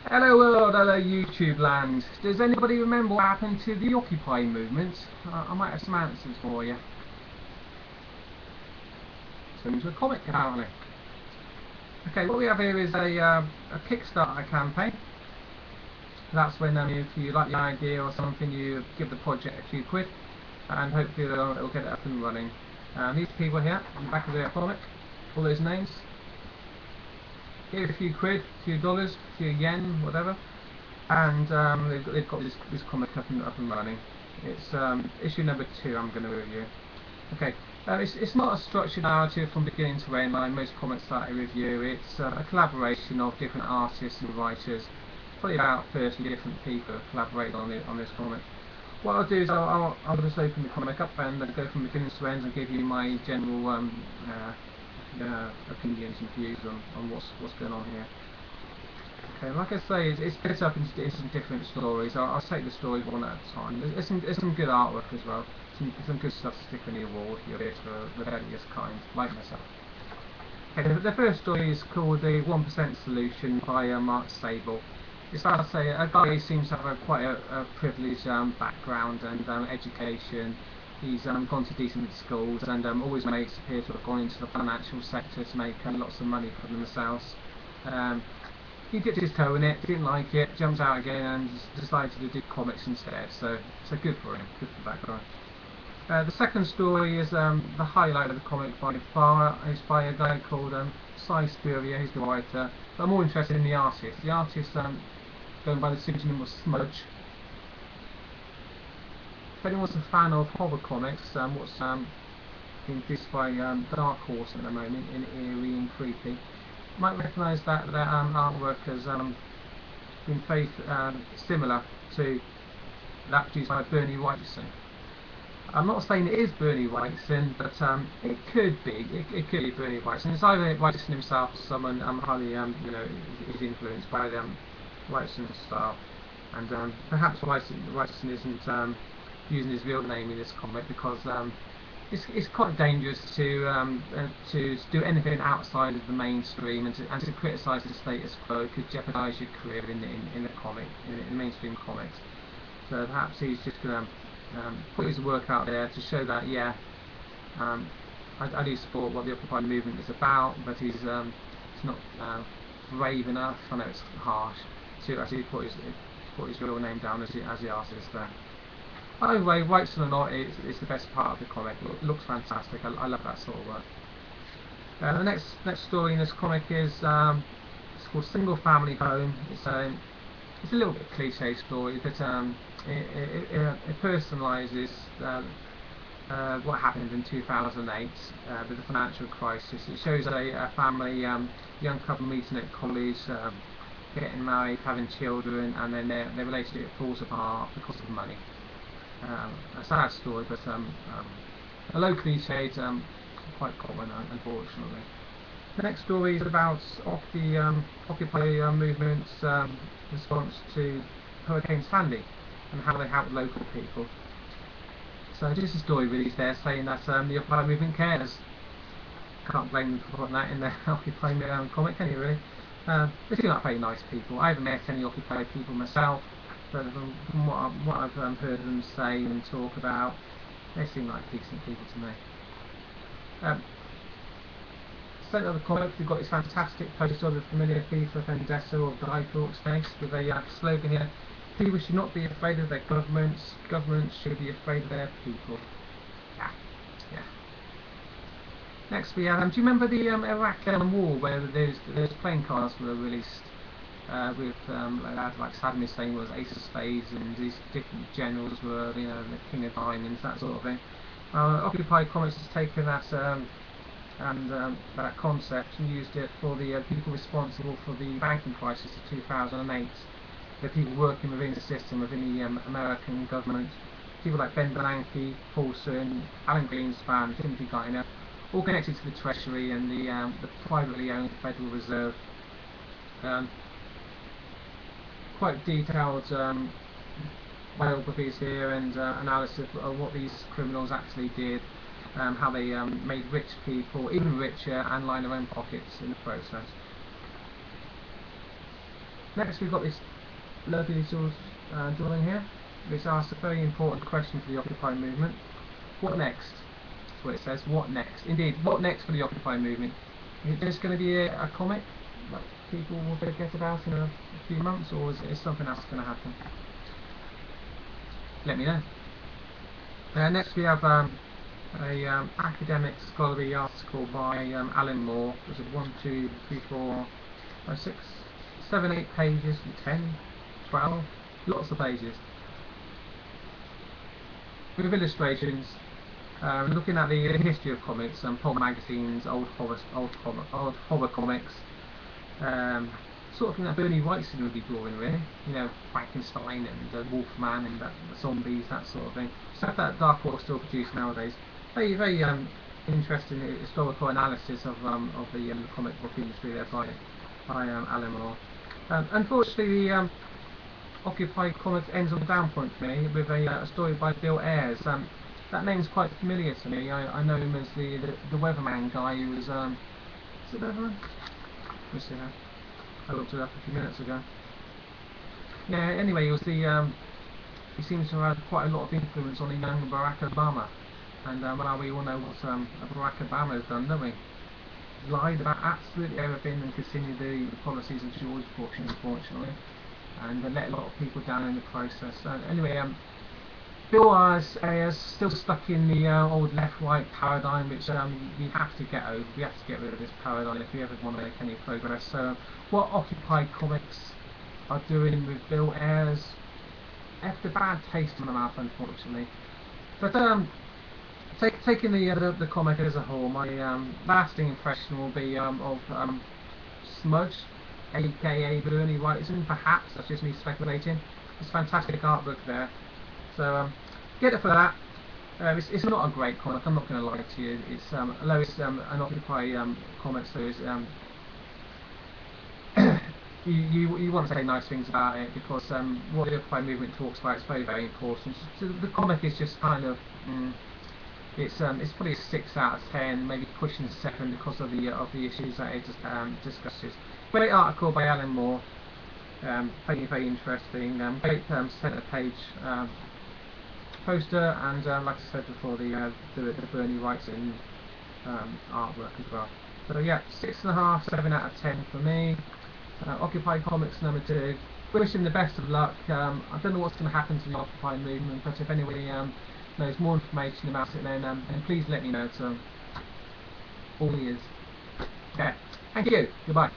Hello world, hello YouTube land. Does anybody remember what happened to the Occupy movement? I might have some answers for you. Turned into a comic apparently. Okay, what we have here is a Kickstarter campaign. That's when if you like the idea or something, you give the project a few quid and hopefully it'll get it up and running. These people here, on the back of their comic, all those names. Give a few quid, a few dollars, a few yen, whatever, and they've got this comic up and running. It's issue number 2 I'm going to review. Okay, it's not a structured narrative from beginning to end like most comics that I review. It's a collaboration of different artists and writers. Probably about 30 different people have collaborated on this comic. What I'll do is I'll just open the comic up and go from beginning to end and give you my general opinions and views on what's going on here. Okay, like I say, it's split up into some different stories. I'll take the stories one at a time. There's some good artwork as well. Some good stuff to stick on your wall if you're here for the various kinds, like myself. Okay, the first story is called The 1% Solution by Mark Sable. It's fair to say a guy who seems to have quite a privileged background and education. He's gone to decent schools and always makes appear to have gone into the financial sector to make lots of money for themselves. He dipped his toe in it, didn't like it, jumped out again and decided to do comics instead, so good for him, good for that guy. The second story is the highlight of the comic by far. It's by a guy called Si Spurrier, he's the writer, but I'm more interested in the artist. The artist going by the pseudonym of Smudge. If anyone's a fan of horror comics, what's being produced by Dark Horse at the moment, in eerie and creepy, you might recognise that artwork has been very similar to that produced by Bernie Wrightson. I'm not saying it is Bernie Wrightson, but it could be. It could be Bernie Wrightson. It's either Wrightson himself or someone highly is influenced by Wrightson's style, and perhaps Wrightson isn't using his real name in this comic because it's quite dangerous to do anything outside of the mainstream, and to criticise the status quo could jeopardise your career in the comic, in mainstream comics. So perhaps he's just going to put his work out there to show that I do support what the Occupy movement is about, but he's not brave enough. I know it's harsh to actually put his real name down as the artist there. Either way, Wrightson or not, it's the best part of the comic. It looks fantastic. I love that sort of work. The next story in this comic is it's called Single Family Home. It's a little bit cliche story, but it personalises what happened in 2008 with the financial crisis. It shows a family, young couple meeting at college, getting married, having children, and then their relationship falls apart because of money. A sad story, but a low cliched, quite common, unfortunately. The next story is about the Occupy movement's response to Hurricane Sandy and how they help local people. So just a story really there saying that the Occupy movement cares. Can't blame them for putting that in their Occupy comic, can you really? They seem like very nice people. I haven't met any Occupy people myself, but from what I've heard them say and talk about, they seem like decent people to me. Centre of the comic, we've got this fantastic poster of the familiar V for Vendetta or Guy Fawkes face with a slogan here: people should not be afraid of their governments, governments should be afraid of their people. Yeah. Next we have, do you remember the Iraq war where those playing cards were released with like Saddam Hussein was Ace of Spades and these different generals were the King of Diamonds, that sort of thing. Occupy Comics has taken that that concept and used it for the people responsible for the banking crisis of 2008. The people working within the system, within the American government, people like Ben Bernanke, Paulson, Alan Greenspan, Timothy Geithner, all connected to the Treasury and the privately owned Federal Reserve. Quite detailed biographies here and analysis of what these criminals actually did, how they made rich people even richer and lined their own pockets in the process. Next we've got this lovely little drawing here, which asks a very important question for the Occupy movement. What next? That's what it says. What next? Indeed, what next for the Occupy movement? Is it just going to be a comic that people will forget about in a few months, or is something else going to happen? Let me know. Next we have a academic scholarly article by Alan Moore. Was it 1, 2, 3, 4, 5, 6, 7, 8 pages, 10, 12, lots of pages with illustrations, looking at the history of comics, pulp magazines, old horror comics, sort of thing that Bernie Wrightson would be drawing, really. You know, Frankenstein and Wolfman and the zombies, that sort of thing. Stuff that Dark Horse still produce nowadays. Very interesting historical analysis of the comic book industry there by Alan Moore. Unfortunately, the Occupy Comics ends on a down point for me with a story by Bill Ayres. That name's quite familiar to me. I know him as the Weatherman guy who was is it Weatherman? Let's see how. I looked it up a few minutes ago. Yeah. Anyway, he was the he seems to have had quite a lot of influence on the young Barack Obama, and well, we all know what Barack Obama has done, don't we? Lied about absolutely everything and continued the policies of George Bush, unfortunately, and let a lot of people down in the process. Anyway, Bill Ayres still stuck in the old left-right paradigm, which we have to get over. We have to get rid of this paradigm if we ever want to make any progress. So, what Occupy Comics are doing with Bill Ayres left a bad taste in my mouth, unfortunately. But taking the comic as a whole, my lasting impression will be of Smudge, aka Bernie Wrightson, perhaps. That's just me speculating. It's fantastic artwork there. So get it for that. It's not a great comic, I'm not going to lie to you. It's although it's an Occupy comic, so it's, you want to say nice things about it, because what the Occupy movement talks about is very important. So the comic is just kind of it's probably a 6 out of 10, maybe pushing 7 because of the issues that it discusses. Great article by Alan Moore. Very interesting. Great centre page poster, and like I said before, the Bernie Wrightson artwork as well. So yeah, 6.5, 7 out of 10 for me. Occupy Comics number 2. Wish him the best of luck. I don't know what's going to happen to the Occupy movement, but if anybody knows more information about it, then please let me know. So all ears. Okay, thank you. Goodbye.